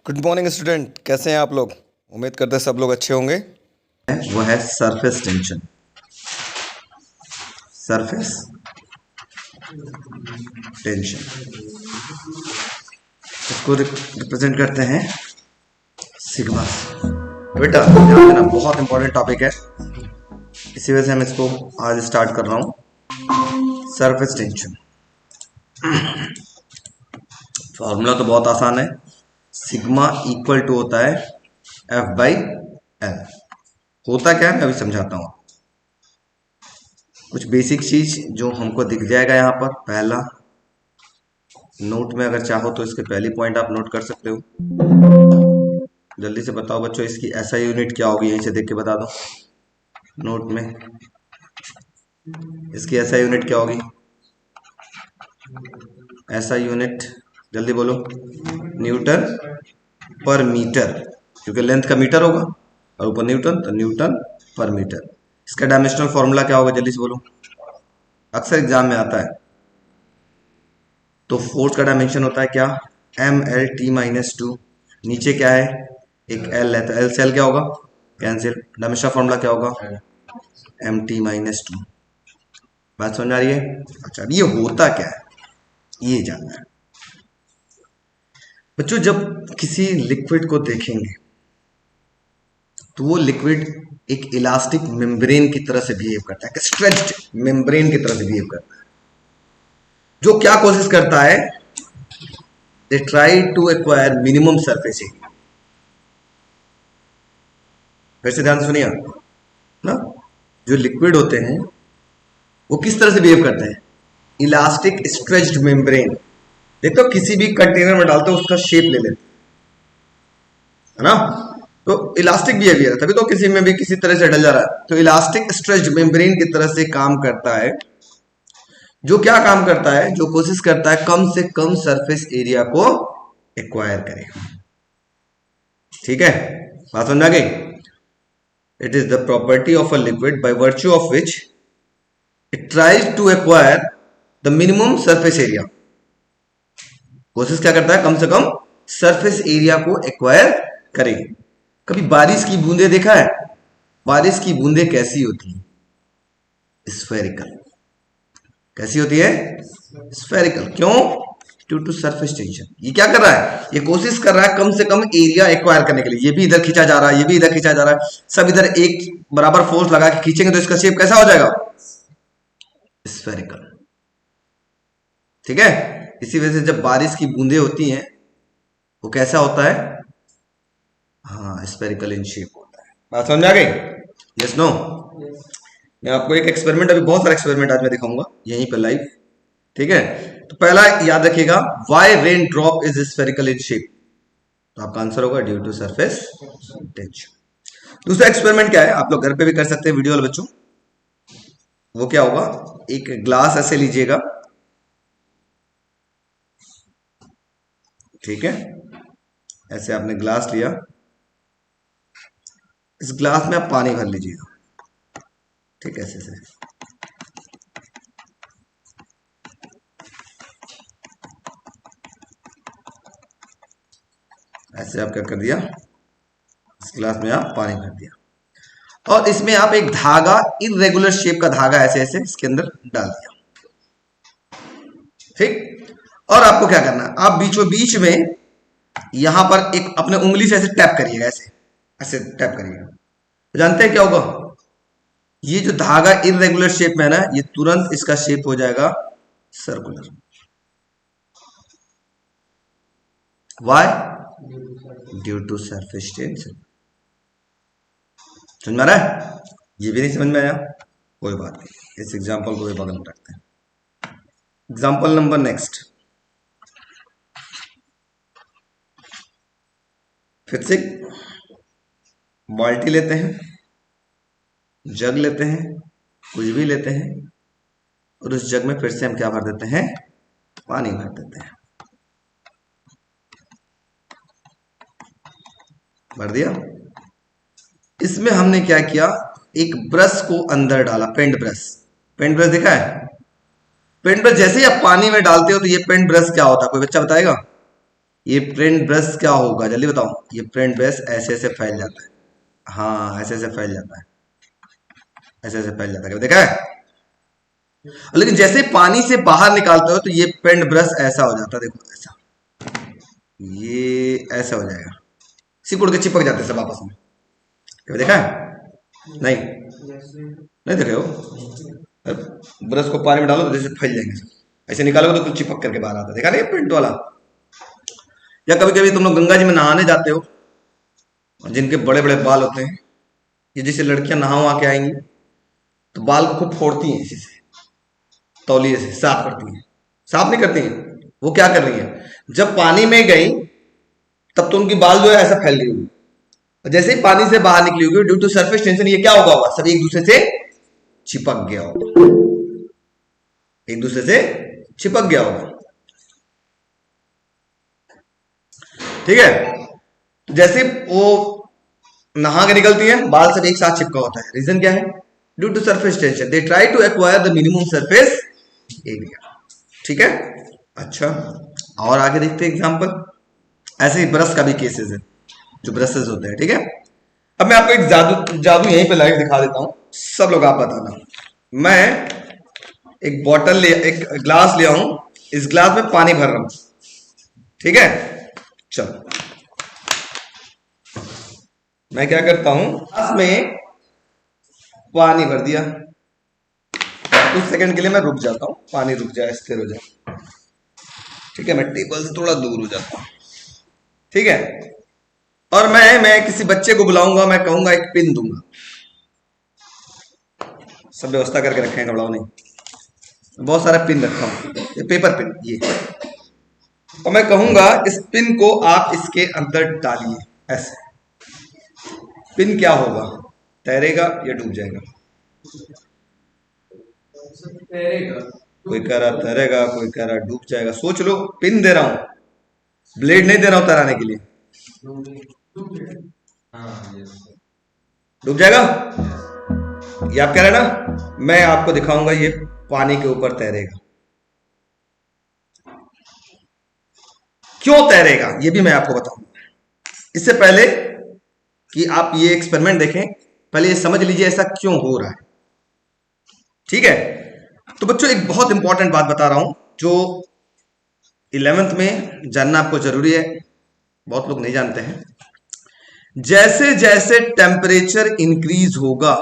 Good morning student, कैसे हैं आप लोग। उम्मीद करते हैं सब लोग अच्छे होंगे। वो है सरफेस टेंशन। सरफेस टेंशन इसको रिप्रेजेंट करते हैं सिग्मा। बेटा ध्यान देना, बहुत इंपॉर्टेंट टॉपिक है, इसी वजह से हम इसको आज स्टार्ट कर रहा हूं। सरफेस टेंशन फॉर्मूला तो बहुत आसान है, सिग्मा इक्वल टू होता है F/L। होता क्या है मैं अभी समझाता हूं। कुछ बेसिक चीज जो हमको दिख जाएगा यहाँ पर। पहला नोट में अगर चाहो तो इसके पहली पॉइंट आप नोट कर सकते हो। जल्दी से बताओ बच्चों, इसकी ऐसा यूनिट क्या होगी, यहीं से देख के बता दो नोट में। इसकी ऐसा यूनिट क्या होगी? ऐसा यूनिट जल्दी बोलो, न्यूटन पर मीटर, क्योंकि लेंथ का मीटर होगा और ऊपर न्यूटन, तो न्यूटन पर मीटर। इसका डायमेंशनल फॉर्मूला क्या होगा, जल्दी से बोलो, अक्सर एग्जाम में आता है। तो फोर्स का डायमेंशन होता है क्या, MLT-2। नीचे क्या है, एक L है, तो L से L क्या होगा, कैंसिल। डायमेंशनल फॉर्मूला क्या होगा, MT-2। बात समझ आ रही है? अच्छा, अब ये होता क्या है ये जानना है बच्चों। जब किसी लिक्विड को देखेंगे तो वो लिक्विड एक इलास्टिक मेम्ब्रेन की तरह से बिहेव करता है, स्ट्रेच्ड मेम्ब्रेन की तरह से बिहेव करता है, जो क्या कोशिश करता है, they try to acquire minimum surface area. फिर से ध्यान सुनिए ना, जो लिक्विड होते हैं वो किस तरह से बिहेव करते हैं, इलास्टिक स्ट्रेच्ड मेम्ब्रेन। देखो किसी भी कंटेनर में डालते हो उसका शेप ले लेते है ना, तो इलास्टिक बिहेवियर है, तभी तो किसी में भी किसी तरह से डल जा रहा है। तो इलास्टिक स्ट्रेच्ड मेम्ब्रेन की तरह से काम करता है, जो क्या काम करता है, जो कोशिश करता है कम से कम सरफेस एरिया को एक्वायर करे। ठीक है, बात समझ आ गई? It is the property of a liquid by virtue of which it tries to acquire the minimum surface area. कोशिश क्या करता है, कम से कम सरफेस एरिया को एक्वायर करे। कभी बारिश की बूंदे देखा है? बारिश की बूंदे कैसी होती है, स्फेरिकल। कैसी होती है, स्फेरिकल। क्यों? Due to surface tension. ये क्या कर रहा है, ये कोशिश कर रहा है कम से कम एरिया एक्वायर करने के लिए। ये भी इधर खींचा जा रहा है, ये भी इधर खींचा जा रहा है, सब इधर एक बराबर फोर्स लगा के खींचेंगे तो इसका शेप कैसा हो जाएगा, स्फेरिकल। ठीक है, इसी वजह से जब बारिश की बूंदे होती हैं वो कैसा होता है, हाँ, स्फेरिकल इन शेप होता है। बात समझ आ गई? Yes no? मैं आपको एक एक्सपेरिमेंट, अभी बहुत सारे एक्सपेरिमेंट आज मैं दिखाऊंगा यहीं पर लाइव। ठीक है, तो पहला याद रखिएगा, why rain drop is spherical in shape, तो आपका आंसर होगा ड्यू टू सरफेस टेंशन। दूसरा एक्सपेरिमेंट क्या है, आप लोग घर पे भी कर सकते हैं वीडियो वाले बच्चों। वो क्या होगा, एक ग्लास ऐसे लीजिएगा, ठीक है, ऐसे आपने ग्लास लिया, इस ग्लास में आप पानी भर लीजिएगा, ठीक है, ऐसे से। ऐसे आप क्या कर दिया, इस ग्लास में आप पानी भर दिया और इसमें आप एक धागा, इरेगुलर शेप का धागा ऐसे ऐसे इसके अंदर डाल दिया। ठीक, और आपको क्या करना है, आप बीचों बीच में यहां पर एक अपने उंगली से ऐसे टैप करिएगा, ऐसे ऐसे टैप करिएगा। तो जानते हैं क्या होगा, ये जो धागा इरेगुलर शेप में है ना, ये तुरंत इसका शेप हो जाएगा circular. Why? Due to surface tension. समझ में आ रहा है? ये भी नहीं समझ में आया, कोई बात नहीं, इस एग्जांपल को भी बगल में रखते हैं। एग्जांपल नंबर नेक्स्ट, फिर से बाल्टी लेते हैं, जग लेते हैं, कुछ भी लेते हैं, और उस जग में फिर से हम क्या भर देते हैं, पानी भर देते हैं। भर दिया। इसमें हमने क्या किया, एक ब्रश को अंदर डाला, पेंट ब्रश। पेंट ब्रश देखा है? पेंट ब्रश जैसे ही आप पानी में डालते हो तो ये पेंट ब्रश क्या होता है, कोई बच्चा बताएगा? ये प्रिंट ब्रश क्या होगा जल्दी बताओ। ये प्रिंट ब्रश ऐसे ऐसे फैल जाता है। हाँ ऐसे ऐसे फैल जाता है, ऐसे ऐसे फैल जाता है, देखा है। लेकिन जैसे पानी से बाहर निकालते हो तो ये पेंट ब्रश ऐसा हो जाता है, देखो ऐसा, ये ऐसा हो जाएगा, सिकुड़ के चिपक जाते हैं सब आपस में। कभी देखा है? नहीं, नहीं देख रहे हो। ब्रश को पानी में डालो तो जैसे फैल जाएंगे सब, ऐसे निकालोगे तो कुछ चिपक करके बाहर आता है, देखा नहीं पेंट वाला। या कभी कभी तुम लोग गंगा जी में नहाने जाते हो, जिनके बड़े बड़े बाल होते हैं, ये जैसे लड़कियां नहा वहा के आएंगी तो बाल को खूब फोड़ती हैं इसी से, तौलिए से साफ करती हैं। साफ नहीं करती हैं, वो क्या कर रही हैं, जब पानी में गई तब तो उनकी बाल जो है ऐसा फैल गई होगी, जैसे ही पानी से बाहर निकली होगी ड्यू टू सरफेस टेंशन ये क्या होगा, सब एक दूसरे से चिपक गया होगा, एक दूसरे से चिपक गया होगा। ठीक है, तो जैसे वो नहा के निकलती है बाल सब एक साथ चिपका होता है, रीजन क्या है, due to surface tension they try to acquire the minimum surface area. ठीक है, अच्छा और आगे देखते हैं एग्जांपल। ऐसे ही ब्रश का भी केसेस है, जो ब्रशेस होते हैं। ठीक है, अब मैं आपको एक जादू जादू यहीं पे लाइव दिखा देता हूं, सब लोग आप बताना। मैं एक बॉटल ले, एक ग्लास ले आऊं, इस ग्लास में पानी भर रहा हूं, ठीक है। चलो मैं क्या करता हूं, ग्लास में पानी भर दिया, कुछ सेकंड के लिए मैं रुक जाता हूं, पानी रुक जाए, स्थिर हो जाए। ठीक है, मैं टेबल से थोड़ा दूर हो जाता हूं, ठीक है। और मैं किसी बच्चे को बुलाऊंगा, मैं कहूंगा एक पिन दूंगा, सब व्यवस्था करके रखे हैं, घबराओ नहीं, बहुत सारा पिन रखा हूं, ये पेपर पिन ये, और मैं कहूंगा इस पिन को आप इसके अंदर डालिए, ऐसे। पिन क्या होगा, तैरेगा या डूब जाएगा? तैरेगा। कोई कह रहा तैरेगा, कोई कह रहा डूब जाएगा। सोच लो, पिन दे रहा हूं, ब्लेड नहीं दे रहा हूं तैराने के लिए। डूब जाएगा, ये आप कह रहे हैं ना। मैं आपको दिखाऊंगा ये पानी के ऊपर तैरेगा। क्यों तैरेगा ये भी मैं आपको बताऊंगा। इससे पहले कि आप ये एक्सपेरिमेंट देखें, पहले ये समझ लीजिए ऐसा क्यों हो रहा है। ठीक है, तो बच्चों एक बहुत इंपॉर्टेंट बात बता रहा हूं जो 11th में जानना आपको जरूरी है, बहुत लोग नहीं जानते हैं। जैसे जैसे टेम्परेचर इंक्रीज होगा,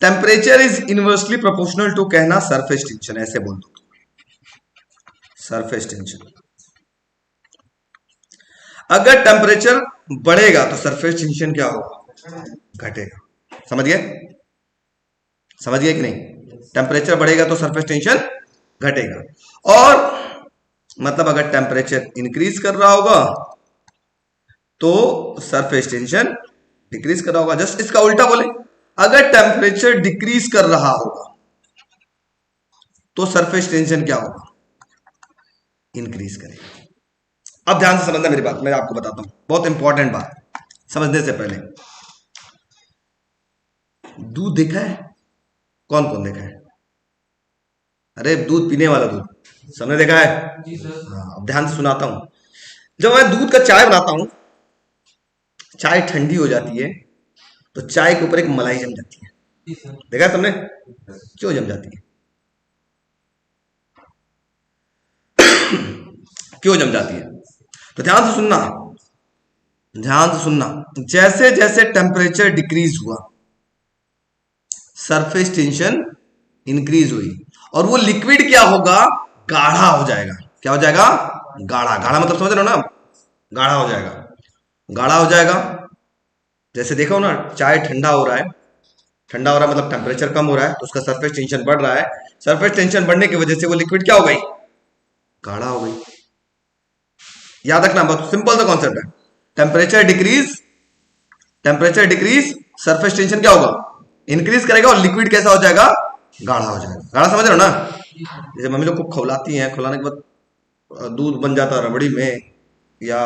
temperature is inversely proportional to, कहना सरफेस टेंशन, ऐसे बोल दो, सरफेस टेंशन। अगर टेम्परेचर बढ़ेगा तो सरफेस टेंशन क्या होगा, घटेगा। समझ गए, समझ गए कि नहीं? टेम्परेचर बढ़ेगा तो सरफेस टेंशन घटेगा, और मतलब अगर टेम्परेचर इंक्रीज कर रहा होगा तो सरफेस टेंशन डिक्रीज कर रहा होगा। जस्ट इसका उल्टा बोले, अगर टेम्परेचर डिक्रीज कर रहा होगा तो सरफेस टेंशन क्या होगा, इंक्रीज करेगा। अब ध्यान से समझना मेरी बात, मैं आपको बताता हूं, बहुत इंपॉर्टेंट बात समझने से पहले। दूध देखा है, कौन कौन देखा है? अरे दूध पीने वाला दूध सबने देखा है। हाँ, अब ध्यान से सुनाता हूं। जब मैं दूध का चाय बनाता हूं, चाय ठंडी हो जाती है तो चाय के ऊपर एक मलाई जम जाती है, देखा है सबने? क्यों जम जाती है? क्यों जम जाती है? तो ध्यान से सुनना, ध्यान से सुनना। जैसे जैसे टेम्परेचर डिक्रीज हुआ, सरफेस टेंशन इंक्रीज हुई, और वो लिक्विड क्या होगा, गाढ़ा हो जाएगा। क्या हो जाएगा? गाढ़ा। गाढ़ा मतलब समझ रहे हो ना, गाढ़ा हो जाएगा, गाढ़ा हो जाएगा। जैसे देखो ना, चाय ठंडा हो रहा है, ठंडा हो रहा है मतलब टेम्परेचर कम हो रहा है, तो उसका सरफेस टेंशन बढ़ रहा है। सरफेस टेंशन बढ़ने की वजह से वो लिक्विड क्या हो गई, गाढ़ा हो गई। याद रखना, बहुत सिंपल सा कॉन्सेप्ट है। Temperature decrease, temperature decrease, surface tension क्या होगा, इंक्रीज करेगा, और लिक्विड कैसा हो जाएगा, गाढ़ा हो जाएगा। गाढ़ा समझ रहे हो ना? जैसे मम्मी लोग को खवलाती हैं, खवलाने के बाद दूध बन जाता है रबड़ी में, या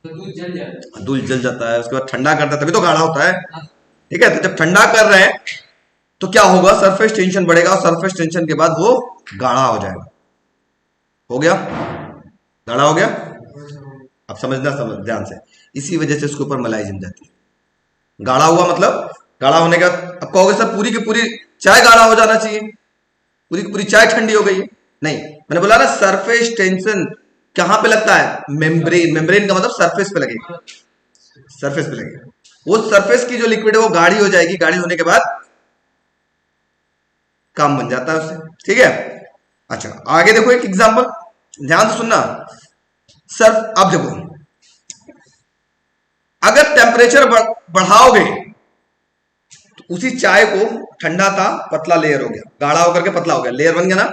दूध जल जाता है, उसके बाद ठंडा करता है तभी तो गाढ़ा होता है। ठीक है, तो जब ठंडा कर रहे हैं तो क्या होगा, सरफेस टेंशन बढ़ेगा, और सरफेस टेंशन के बाद वो गाढ़ा हो जाएगा। हो गया, गाढ़ा हो गया। अब समझ ध्यान से, इसी वजह से उसके ऊपर मलाई जम जाती है। गाढ़ा हुआ मतलब, गाढ़ा होने का, अब कहोगे सर पूरी की पूरी चाय गाढ़ा हो जाना चाहिए, पूरी की पूरी चाय ठंडी हो गई है? नहीं, मैंने बोला ना सरफेस टेंशन कहां पे लगता है? मेम्ब्रेन। मेम्ब्रेन का मतलब सरफेस पे लगेगा, सरफेस पे लगेगा। वो सरफेस की जो लिक्विड है वो गाढ़ी हो जाएगी, गाढ़ी होने के बाद काम बन जाता है उससे, ठीक है। अच्छा आगे देखो एक एग्जांपल, ध्यान से सुनना सर। अब देखो, अगर टेम्परेचर बढ़ाओगे तो उसी चाय को, ठंडा था पतला लेयर हो गया, गाढ़ा होकर के पतला हो गया, लेयर बन गया ना।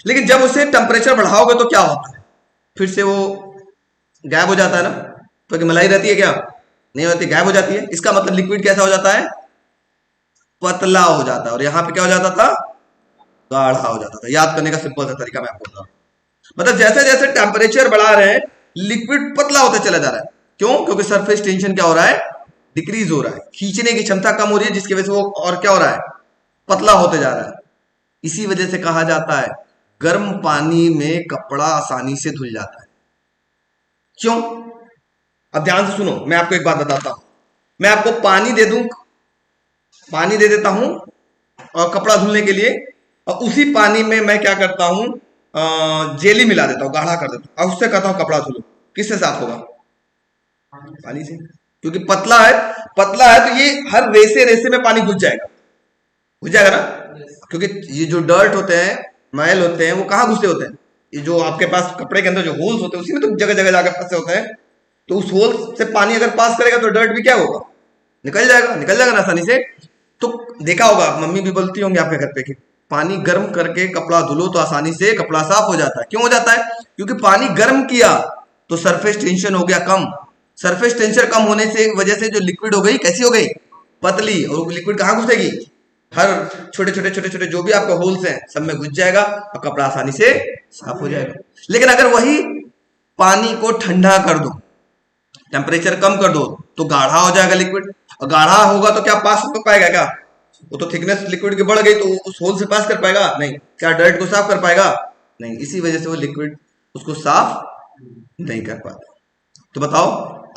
लेकिन जब उसे टेम्परेचर बढ़ाओगे तो क्या होता है? फिर से वो गायब हो जाता है ना, क्योंकि मलाई रहती है क्या? नहीं होती, गायब हो जाती है। इसका मतलब लिक्विड कैसा हो जाता है? पतला हो जाता है। और यहां पे क्या हो जाता था? गाढ़ा हो जाता था। याद करने का सिंपल सा तरीका मैं आपको बता रहा हूं। मतलब जैसे जैसे टेम्परेचर बढ़ा रहे हैं लिक्विड पतला होता चला जा रहा है। क्यों? क्योंकि सरफेस टेंशन क्या हो रहा है? डिक्रीज हो रहा है, खींचने की क्षमता कम हो रही है, जिसकी वजह से वो और क्या हो रहा है? पतला होते जा रहा है। इसी वजह से कहा जाता है गर्म पानी में कपड़ा आसानी से धुल जाता है। क्यों? अब ध्यान से सुनो, मैं आपको एक बात बताता हूं। मैं आपको पानी दे दूं, पानी दे देता हूं और कपड़ा धुलने के लिए, और उसी पानी में मैं क्या करता हूं, जेली मिला देता हूं, गाढ़ा कर देता हूं, और उससे कहता हूं कपड़ा धुलो। किससे साफ होगा? पानी से, क्योंकि पतला है। पतला है तो ये हर रेसे रेसे में पानी घुस जाएगा, घुस जाएगा ना। क्योंकि ये जो डर्ट होते हैं, मैल होते हैं, वो कहाँ घुसे होते हैं? ये जो आपके पास कपड़े के अंदर जो होल्स होते हैं उसी में तो जगह जगह जाकर फंसे होते हैं। तो उस होल से पानी अगर पास करेगा तो डर्ट भी क्या होगा? निकल जाएगा, निकल जाएगा ना आसानी से। तो देखा होगा, मम्मी भी बोलती होंगी आपके घर पे कि पानी गर्म करके कपड़ा धुलो तो आसानी से कपड़ा साफ हो जाता है। क्यों हो जाता है? क्योंकि पानी गर्म किया तो सरफेस टेंशन हो गया कम। सरफेस टेंशन कम होने से वजह से जो लिक्विड हो गई, कैसी हो गई? पतली। और लिक्विड कहाँ घुसेगी? हर छोटे छोटे छोटे छोटे जो भी आपके होल्स हैं सब में घुस जाएगा और कपड़ा आसानी से साफ हो जाएगा। लेकिन अगर वही पानी को ठंडा कर दो, टेम्परेचर कम कर दो, तो गाढ़ा हो जाएगा लिक्विड। और गाढ़ा होगा तो क्या पास हो पाएगा? क्या वो तो थिकनेस लिक्विड की बढ़ गई तो उस होल से पास कर पाएगा? नहीं। क्या डर्ट को साफ कर पाएगा? नहीं। इसी वजह से वो लिक्विड उसको साफ नहीं कर पाता। तो बताओ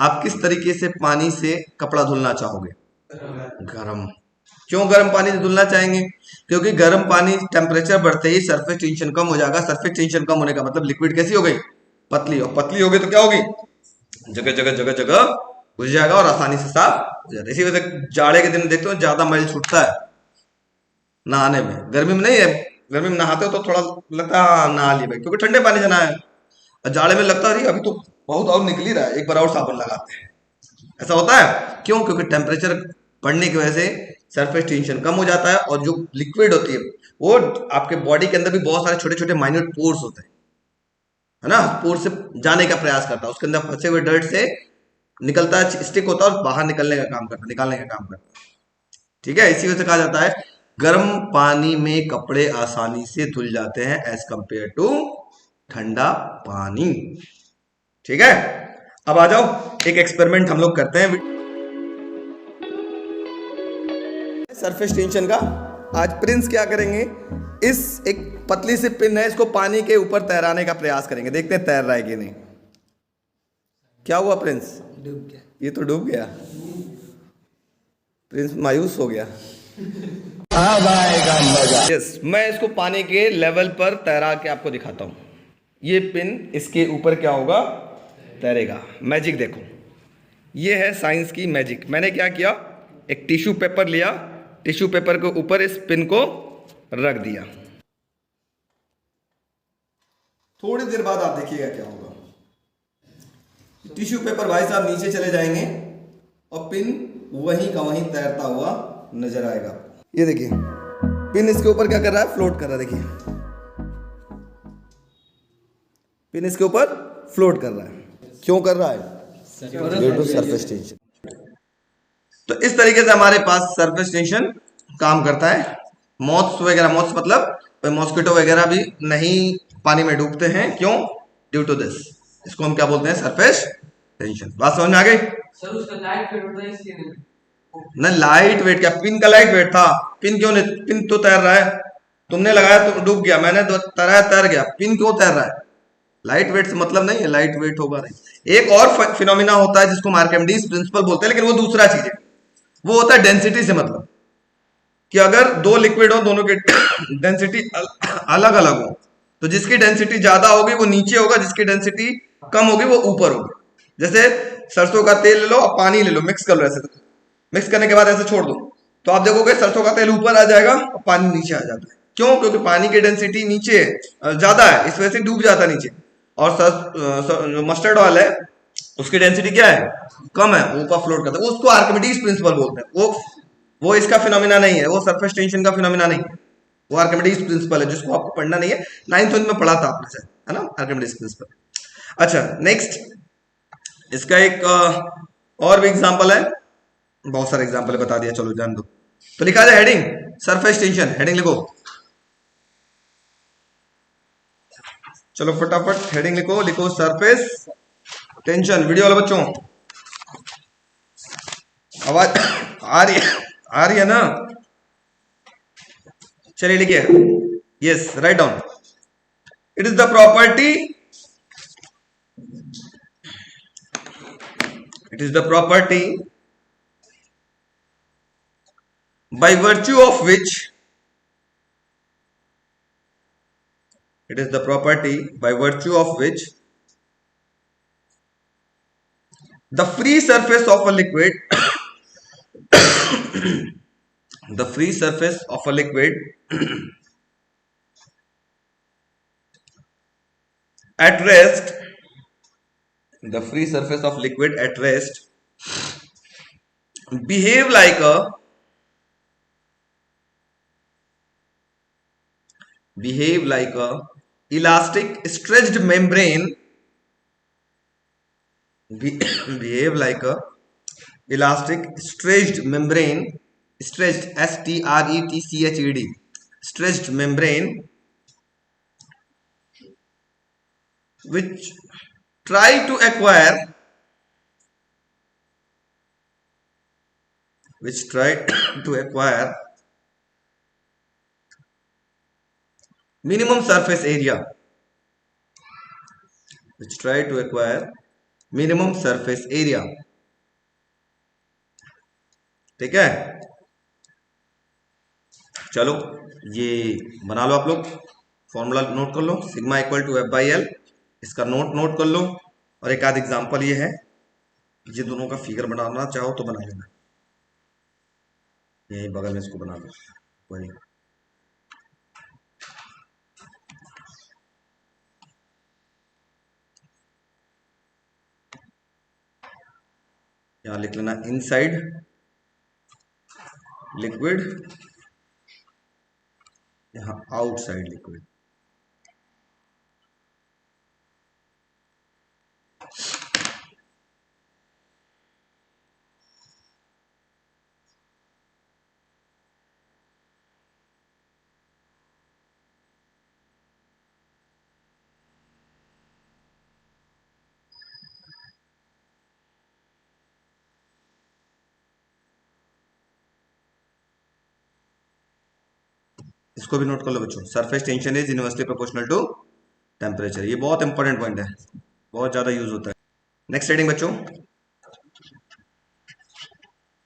आप किस तरीके से पानी से कपड़ा धुलना चाहोगे? गर्म। क्यों गर्म पानी से धुलना चाहेंगे? क्योंकि गर्म पानी टेम्परेचर बढ़ते ही सरफेस टेंशन कम हो जाएगा। सरफेस टेंशन कम होने का मतलब लिक्विड कैसी हो गई? पतली। और पतली हो गई तो क्या होगी? जगह जगह जगह जगह घुस जाएगा और आसानी से साफ हो जाता है। इसी वजह से जाड़े के दिन देखते हो ज्यादा मैल छूटता है नहाने में। गर्मी में नहीं है, गर्मी में नहाते हो तो थोड़ा लगता है नहा लिए भाई, क्योंकि ठंडे पानी से नहाए। और जाड़े में लगता है अभी तो बहुत और निकल ही रहा है, एक बार और साबुन लगाते हैं। ऐसा होता है। क्यों? क्योंकि टेम्परेचर बढ़ने की वजह से सरफेस टेंशन कम हो जाता है। और जो लिक्विड होती है वो आपके बॉडी के अंदर भी बहुत सारे छोटे छोटे माइन्यूट पोर्स होते हैं, है ना। पोर्स से जाने का प्रयास करता है, उसके अंदर फंसे हुए डर्ट से निकलता है, स्टिक होता है और बाहर निकलने का काम करता है, निकालने का काम करता है। ठीक है। इसी वजह से कहा जाता है गर्म पानी में कपड़े आसानी से धुल जाते हैं एज कंपेयर टू ठंडा पानी। ठीक है। अब आ जाओ एक एक्सपेरिमेंट हम लोग करते हैं सरफेस टेंशन का। आज प्रिंस क्या करेंगे, इस एक पतली सी पिन है, इसको पानी के ऊपर तैराने का प्रयास करेंगे। देखते हैं तैर रहा है कि नहीं। क्या हुआ प्रिंस? डूब गया। ये तो डूब गया। प्रिंस मायूस हो गया। अब आएगा मजा। यस, मैं इसको पानी के लेवल पर तैरा के आपको दिखाता हूं। ये पिन इसके ऊपर क्या होगा? तैरेगा। मैजिक देखो, ये है साइंस की मैजिक। मैंने क्या किया, एक टिश्यू पेपर लिया, टिश्यू पेपर के ऊपर इस पिन को रख दिया। थोड़ी देर बाद आप देखिएगा क्या होगा। टिश्यू पेपर भाई साहब नीचे चले जाएंगे और पिन वहीं का वहीं तैरता हुआ नजर आएगा। ये देखिए पिन इसके ऊपर क्या कर रहा है? फ्लोट कर रहा है। देखिए पिन इसके ऊपर फ्लोट कर रहा है। क्यों कर रहा है? Due to surface tension. तो इस तरीके से हमारे पास सरफेस टेंशन काम करता है। मॉथ्स वगैरह, मॉथ्स मतलब मॉस्किटो वगैरह भी नहीं पानी में डूबते हैं। क्यों? Due to this. इसको हम क्या बोलते हैं? Surface tension. बात समझ में आ गई? सर उसका लाइट वेट होता है इसलिए नहीं। ना लाइट वेट क्या, पिन का लाइट वेट था। पिन क्यों नहीं? पिन तो तैर रहा है। तुमने लगाया तो डूब गया, मैंने तैराया तैर गया। पिन क्यों तैर रहा है? लाइट वेट से मतलब नहीं है लाइट वेट होगा नहीं। एक और फिनोमिना होता है जिसको आर्किमिडीज प्रिंसिपल बोलते हैं, लेकिन वो दूसरा चीज है। वो होता है डेंसिटी से मतलब कि अगर दो लिक्विड हो, दोनों की डेंसिटी अलग अलग हो, तो जिसकी डेंसिटी ज्यादा होगी वो नीचे होगा, जिसकी डेंसिटी कम होगी वो ऊपर होगी। जैसे सरसों का तेल ले लो और पानी ले लो, मिक्स कर लो, ऐसे मिक्स करने के बाद ऐसे छोड़ दो, तो आप देखोगे सरसों का तेल ऊपर आ जाएगा और पानी नीचे आ जाता है। क्यों? क्योंकि पानी की डेंसिटी नीचे ज्यादा है, इस वजह से डूब जाता है नीचे। और जो मस्टर्ड ऑयल है उसकी डेंसिटी क्या है? कम है, ऊपर फ्लोट करता है। उसको आर्किमिडीज प्रिंसिपल बोलते हैं। वो इसका फिनोमिना नहीं है, वो सरफेस टेंशन का फिनोमिना नहीं है, वो आर्किमिडीज प्रिंसिपल है, जिसको आपको पढ़ना नहीं है। 9th में पढ़ा था आपने से, है ना, आर्किमिडीज प्रिंसिपल। अच्छा, नेक्स्ट इसका एक और भी एग्जांपल है, बहुत सारे एग्जांपल बता दिया, चलो जान दो। तो लिखा जाए हेडिंग सरफेस टेंशन, हेडिंग लिखो, चलो फटाफट हेडिंग लिखो, लिखो सरफेस टेंशन। वीडियो वाले बच्चों आवाज आ रही है ना? चलिए लिखिए, yes, write down. It is the property, it is the property by virtue of which, it is the property by virtue of which the free surface of a liquid the free surface of a liquid at rest, the free surface of liquid at rest behave like a elastic stretched membrane, behave like a elastic stretched membrane, stretched, stretched, stretched membrane, which try to acquire minimum surface area, ठीक है? चलो ये बना लो आप लोग, formula note कर लो, sigma equal to F by L, इसका नोट कर लो। और एक आध एग्जांपल ये है, ये दोनों का फिगर बनाना चाहो तो बना लेना, यही बगल में इसको बना लो, वही यहां लिख लेना, इनसाइड लिक्विड, यहां आउटसाइड लिक्विड। इसको भी नोट कर लो बच्चों, surface tension is inversely proportional to temperature. ये बहुत इंपॉर्टेंट पॉइंट है, बहुत ज्यादा यूज होता है। नेक्स्ट हेडिंग बच्चों,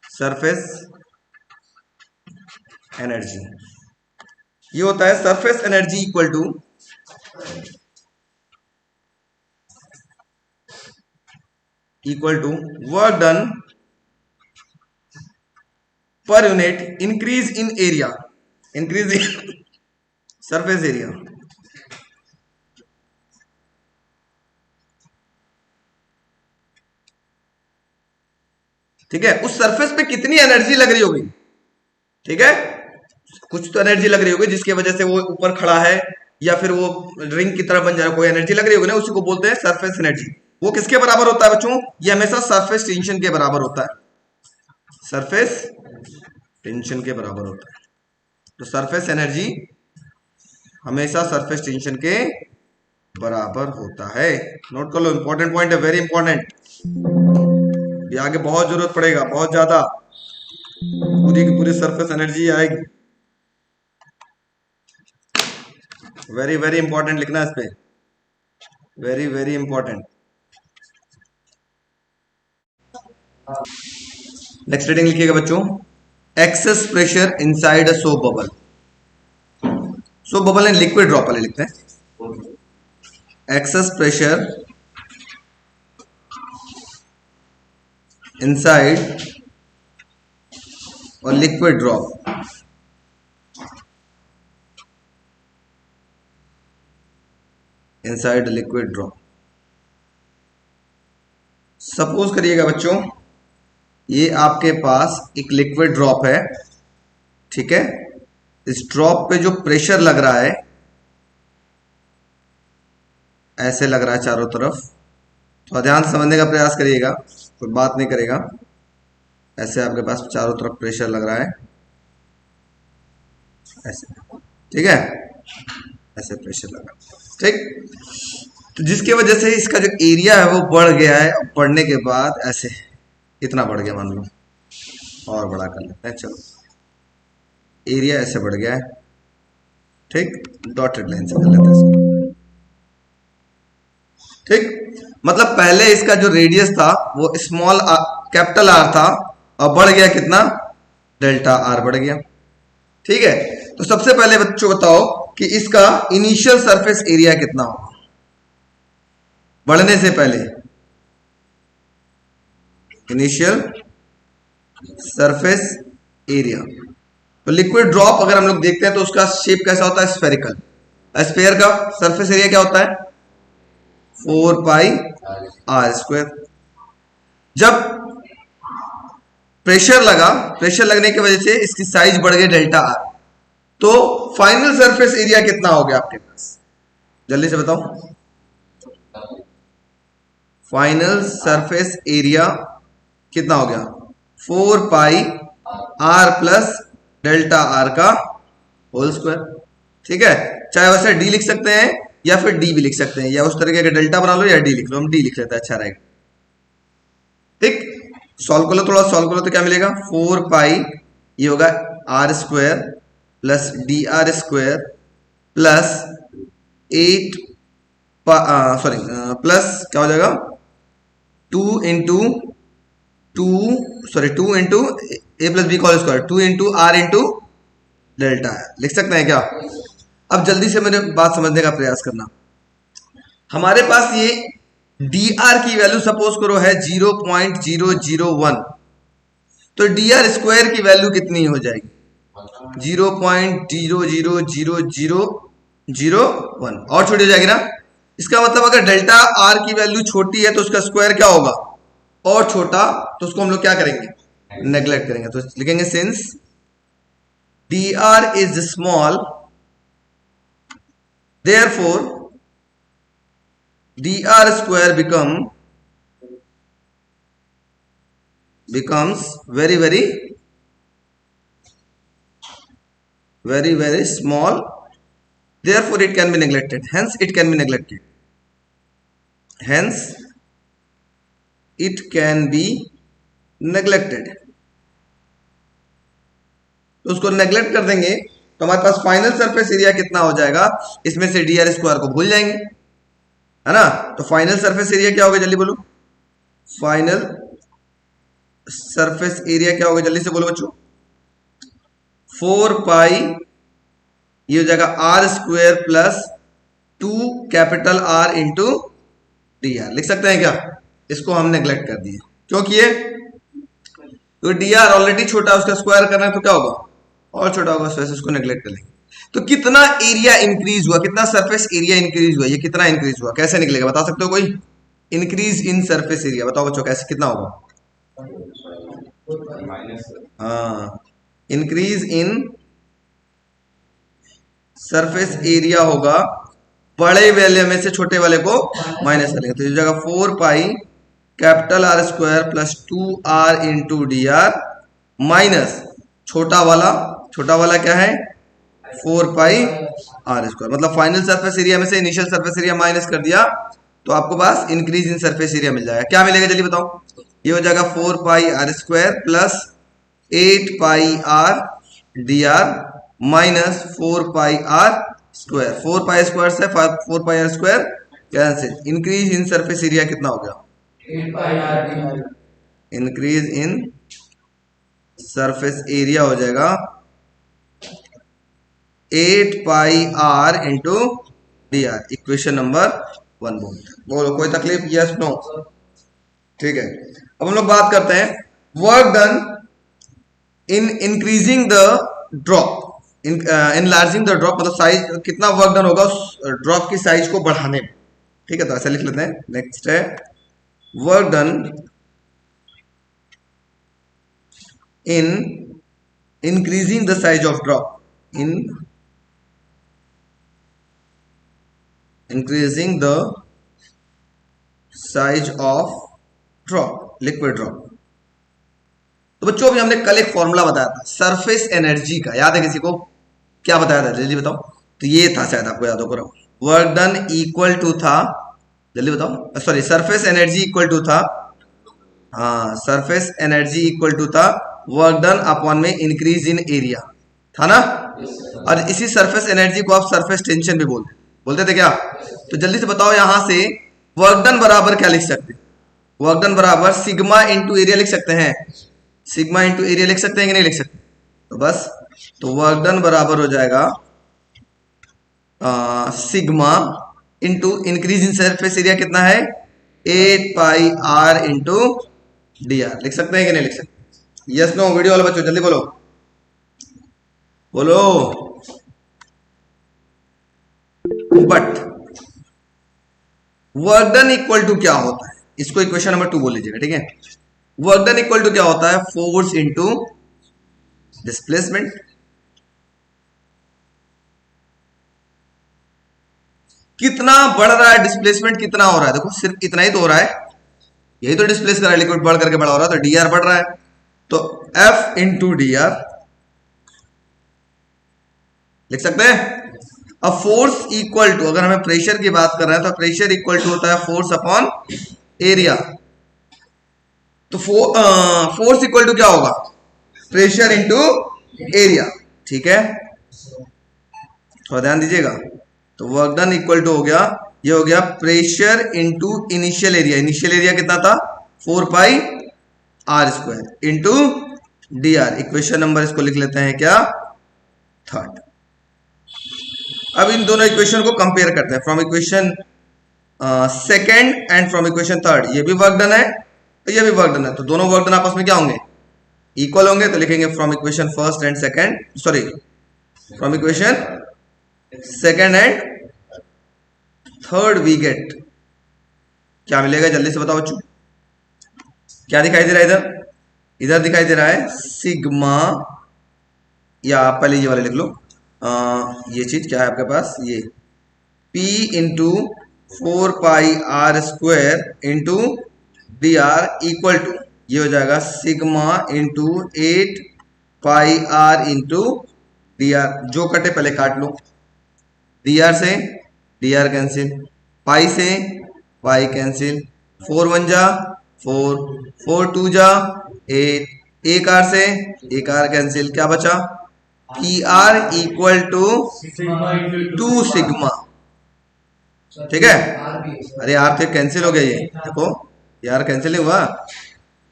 सरफेस एनर्जी। ये होता है surface energy equal to work done per unit increase in area, increase in surface area. ठीक है, उस सरफेस पे कितनी एनर्जी लग रही होगी, ठीक है, कुछ तो एनर्जी लग रही होगी जिसकी वजह से वो ऊपर खड़ा है या फिर वो रिंग की तरह बन जा रहा है, कोई एनर्जी लग रही होगी ना, उसी को बोलते हैं सरफेस एनर्जी। वो किसके बराबर होता है बच्चों? ये हमेशा सरफेस टेंशन के बराबर होता है, सरफेस टेंशन के बराबर होता है। तो सरफेस एनर्जी हमेशा सरफेस टेंशन के बराबर होता है। नोट कर लो, इंपॉर्टेंट पॉइंट है, वेरी इंपॉर्टेंट, ये आगे बहुत जरूरत पड़ेगा, बहुत ज्यादा, पूरी की पूरी सरफेस एनर्जी आएगी। वेरी वेरी इंपॉर्टेंट लिखना इस पे, very very important. Next reading लिखिएगा बच्चों, access pressure inside a soap bubble. Soap bubble and liquid drop वाले लिखते हैं। एक्सेस प्रेशर इनसाइड और liquid drop. Inside liquid drop. Suppose करिएगा बच्चों, ये आपके पास एक लिक्विड ड्रॉप है, ठीक है। इस ड्रॉप पे जो प्रेशर लग रहा है, ऐसे लग रहा है चारों तरफ। तो ध्यान से समझने का प्रयास करिएगा, कोई बात नहीं करेगा। ऐसे आपके पास चारों तरफ प्रेशर लग रहा है, ऐसे, ठीक है, ऐसे प्रेशर लगा, ठीक। तो जिसकी वजह से इसका जो एरिया है वो बढ़ गया है। बढ़ने के बाद ऐसे इतना बढ़ गया, मान लो, और बड़ा कर लेते हैं, चलो, एरिया ऐसे बढ़ गया है, ठीक। डॉटेड लाइन से कर लेते हैं इसको, ठीक। मतलब पहले इसका जो रेडियस था वो स्मॉल कैपिटल आर था, और बढ़ गया कितना, डेल्टा आर बढ़ गया, ठीक है। तो सबसे पहले बच्चों बताओ कि इसका इनिशियल सरफेस एरिया कितना होगा बढ़ने से पहले। इनिशियल सरफेस एरिया, तो लिक्विड ड्रॉप अगर हम लोग देखते हैं तो उसका शेप कैसा होता है, स्फेरिकल। स्फेयर का सरफेस एरिया क्या होता है, 4 पाई आर स्क्वायर। जब प्रेशर लगा, प्रेशर लगने की वजह से इसकी साइज बढ़ गई डेल्टा आर, तो फाइनल सरफेस एरिया कितना हो गया आपके पास, जल्दी से बताओ। फाइनल सरफेस एरिया कितना हो गया, 4 pi are plus delta R का होल स्क्वायर, ठीक है। चाहे वैसे डी लिख सकते हैं या फिर डी भी लिख सकते हैं, या उस तरीके का डेल्टा बना लो या डी लिख लो। हम डी लिख लेते हैं, अच्छा रहेगा, ठीक। सॉल्व कर लो, थोड़ा सॉल्व कर लो, तो क्या मिलेगा, 4 पाई, ये होगा R square plus D R square plus 8 sorry plus क्या हो जाएगा, 2 इंटू ए प्लस बी का square, 2 into R into delta है, लिख सकते हैं क्या। अब जल्दी से मेरे बात समझने का प्रयास करना। हमारे पास ये डी आर की वैल्यू सपोज करो है 0.001, तो डी आर स्क्वायर की वैल्यू कितनी हो जाएगी, 0.0000001, और छोटी हो जाएगी ना। इसका मतलब अगर डेल्टा आर की वैल्यू छोटी है तो उसका स्क्वायर क्या होगा, और छोटा, तो उसको हम लोग क्या करेंगे, नेग्लेक्ट करेंगे। तो लिखेंगे since D R is small, therefore dr square becomes very very small, therefore it can be neglected, hence it can be neglected, hence it can be neglected। तो उसको नेग्लेक्ट कर देंगे तो हमारे पास फाइनल सरफेस एरिया कितना हो जाएगा, इसमें से डी आर स्क्वायर को भूल जाएंगे, है ना। तो फाइनल सरफेस एरिया क्या होगा, जल्दी बोलो, फाइनल सरफेस एरिया क्या होगा, जल्दी से बोलो बच्चों। 4 पाई, ये हो जाएगा R square plus 2 capital R into D R, लिख सकते हैं क्या। इसको हम नेग्लेक्ट कर दिए, क्यों किए, तो डी आर ऑलरेडी छोटा, उसका स्क्वायर करना है तो क्या होगा, और छोटा होगा, वैसे उसको नेग्लेक्ट कर लेंगे। तो कितना एरिया इंक्रीज हुआ, कितना सरफेस एरिया इंक्रीज हुआ, ये कितना इंक्रीज हुआ, कैसे निकलेगा बता सकते हो कोई, इंक्रीज इन सरफेस एरिया बताओ बच्चों, कैसे कितना होगा, हाँ, इंक्रीज इन सरफेस एरिया होगा, बड़े वाले में से छोटे वाले को माइनस करेंगे, तो इस जगह 4 pi capital R square plus 2 R into D R minus छोटा वाला क्या है, 4 पाई आर स्क्वायर। मतलब फाइनल सरफेस एरिया में से इनिशियल सरफेस एरिया माइनस कर दिया तो आपको पास इंक्रीज इन सरफेस एरिया मिल जाएगा। क्या मिलेगा जल्दी बताओ, ये हो जाएगा 4 pi R square plus 8 pi R D R minus 4 pi R square. 4 pi square से 4 pi R square cancel. Increase in surface area कितना हो गया? 8 pi r d. Increase in surface area हो जाएगा 8 pi R into D R. Equation number 1 बोलो। कोई तकलीफ? Yes no? ठीक है, अब हम लोग बात करते हैं work done in increasing the drop, enlarging the drop, मतलब साइज, कितना वर्क डन होगा उस ड्रॉप की साइज को बढ़ाने में। ठीक है, तो ऐसे लिख लेते हैं। नेक्स्ट है work done in increasing the size of drop, in increasing the size of drop, liquid drop. तो बच्चों अभी हमने कल एक फॉर्मूला बताया था सरफेस एनर्जी का, याद है किसी को? क्या बताया था, जल्दी बताओ। तो ये था, शायद आपको याद होगा। वर्क डन इक्वल टू था, जल्दी बताओ, sorry, surface energy equal to था, हाँ, सरफेस एनर्जी इक्वल टू था वर्क डन अपॉन में इंक्रीज इन एरिया, था ना? और इसी सरफेस एनर्जी को आप सरफेस टेंशन भी बोलते थे क्या? तो जल्दी से बताओ, यहां से वर्क डन बराबर क्या लिख सकते हैं? वर्क डन बराबर सिग्मा इंटू एरिया लिख सकते हैं। सिग्मा इंटू एरिया लिख सकते हैं कि नहीं लिख सकते? तो बस, तो वर्क डन बराबर हो जाएगा sigma into increase in surface area कितना है? 8 pi R into D R. लिख सकते हैं कि नहीं लिख सकते? Yes no? वीडियो वाले बच्चों जल्दी बोलो, बोलो। But work done equal to क्या होता है? इसको इक्वेशन नंबर 2 बोल लीजिएगा, ठीक है? वर्क डन इक्वल टू क्या होता है? Force into displacement. कितना बढ़ रहा है डिस्प्लेसमेंट, कितना हो रहा है? देखो सिर्फ इतना ही तो हो रहा है, यही तो डिस्प्लेस कर रहा है, लिक्विड बढ़ करके बड़ा हो रहा है, तो डी आर बढ़ रहा है, तो एफ इंटू डी आर लिख सकते हैं। अब फोर्स इक्वल टू, अगर हमें प्रेशर की बात कर रहे हैं तो प्रेशर इक्वल टू होता है फोर्स अपॉन एरिया। तो फोर्स इक्वल टू क्या होगा? प्रेशर इंटू एरिया, ठीक है? थोड़ा ध्यान दीजिएगा। तो वर्क डन इक्वल टू हो गया, ये हो गया pressure into initial area. Initial area कितना था? 4 pi R square into D R. Equation number इसको लिख लेते हैं क्या? 3rd। अब इन दोनों इक्वेशन को कंपेयर करते हैं, from equation 2nd and from equation 3rd। ये भी वर्क डन है, तो ये भी वर्क डन है, तो दोनों वर्क डन आपस में क्या होंगे? इक्वल होंगे। तो लिखेंगे from equation 1st and 2nd, sorry, from equation 2nd and 3rd we get क्या मिलेगा? जल्दी से बताओ बच्चों, क्या दिखाई दे रहा है इधर? इधर दिखाई दे रहा है सिग्मा, या पहले ये वाले लिख लो, ये चीज क्या है आपके पास? ये P into 4 pi R square into D R equal to, ये हो जाएगा sigma into 8 pi R into D R. जो कटे पहले काट लो, डी आर से डी आर कैंसिल, पाई से पाई कैंसिल, 4 1 जा 4, 4 2 जा 8, एक आर से एक आर कैंसिल, क्या बचा? P R equal to 2 sigma, ठीक है? अरे आर तो कैंसिल हो गया, ये देखो यार कैंसिल नहीं हुआ,